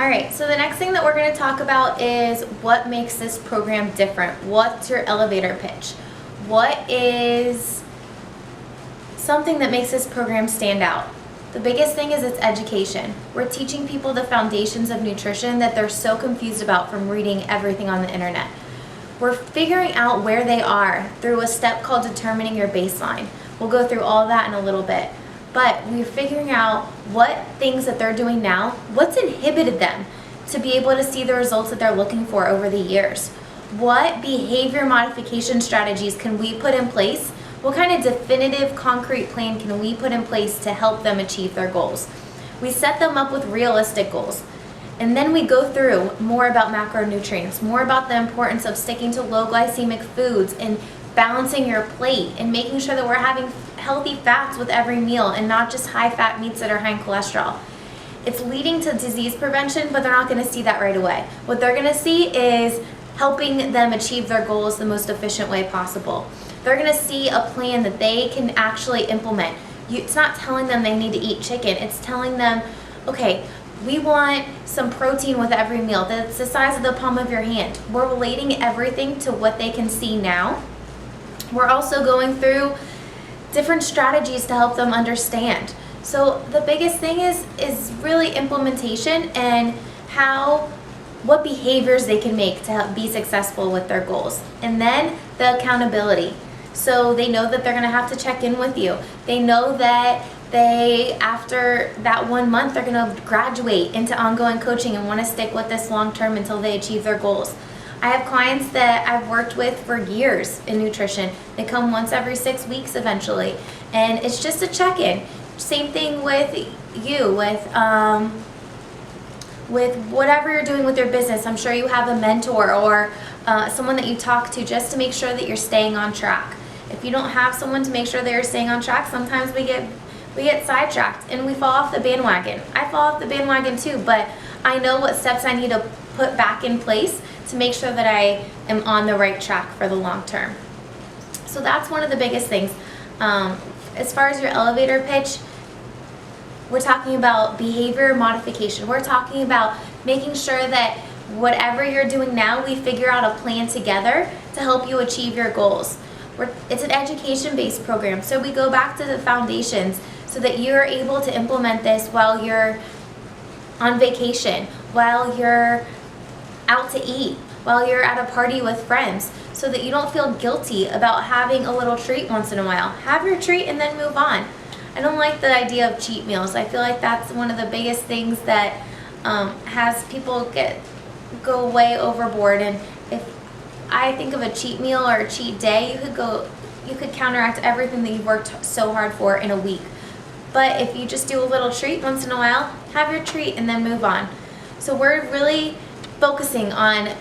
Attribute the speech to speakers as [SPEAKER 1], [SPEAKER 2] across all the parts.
[SPEAKER 1] All right, so the next thing that we're going to talk about is what makes this program different. What's your elevator pitch? What is something that makes this program stand out? The biggest thing is it's education. We're teaching people the foundations of nutrition that they're so confused about from reading everything on the internet. We're figuring out where they are through a step called determining your baseline. We'll go through all that in a little bit. But we're figuring out what things that they're doing now, what's inhibited them to be able to see the results that they're looking for over the years. What behavior modification strategies can we put in place? What kind of definitive concrete plan can we put in place to help them achieve their goals? We set them up with realistic goals. And then we go through more about macronutrients, more about the importance of sticking to low glycemic foods and balancing your plate and making sure that we're having healthy fats with every meal and not just high fat meats that are high in cholesterol. It's leading to disease prevention, but they're not going to see that right away. What they're going to see is helping them achieve their goals the most efficient way possible. They're going to see a plan that they can actually implement. It's not telling them they need to eat chicken. It's telling them, okay, we want some protein with every meal that's the size of the palm of your hand. We're relating everything to what they can see now. We're also going through different strategies to help them understand. So the biggest thing is really implementation and what behaviors they can make to help be successful with their goals. And then the accountability. So they know that they're going to have to check in with you. They know that after that 1 month, they're going to graduate into ongoing coaching and want to stick with this long term until they achieve their goals. I have clients that I've worked with for years in nutrition. They come once every 6 weeks eventually. And it's just a check-in. Same thing with you, with whatever you're doing with your business. I'm sure you have a mentor or someone that you talk to just to make sure that you're staying on track. If you don't have someone to make sure that you're staying on track, sometimes we get sidetracked and we fall off the bandwagon. I fall off the bandwagon too, but I know what steps I need to put back in place to make sure that I am on the right track for the long term. So that's one of the biggest things. As far as your elevator pitch, we're talking about behavior modification. We're talking about making sure that whatever you're doing now, we figure out a plan together to help you achieve your goals. It's an education-based program, so we go back to the foundations so that you're able to implement this while you're on vacation, while you're out to eat, while you're at a party with friends, so that you don't feel guilty about having a little treat once in a while. Have your treat and then move on. I don't like the idea of cheat meals. I feel like that's one of the biggest things that has people go way overboard. And if I think of a cheat meal or a cheat day, you could counteract everything that you've worked so hard for in a week. But if you just do a little treat once in a while, have your treat and then move on. So we're really focusing on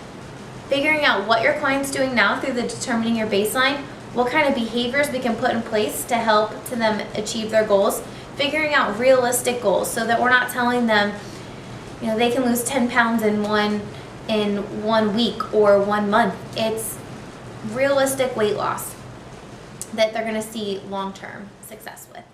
[SPEAKER 1] figuring out what your client's doing now through the determining your baseline, what kind of behaviors we can put in place to help to them achieve their goals, figuring out realistic goals so that we're not telling them, they can lose 10 pounds in one week or 1 month. It's realistic weight loss that they're going to see long-term success with.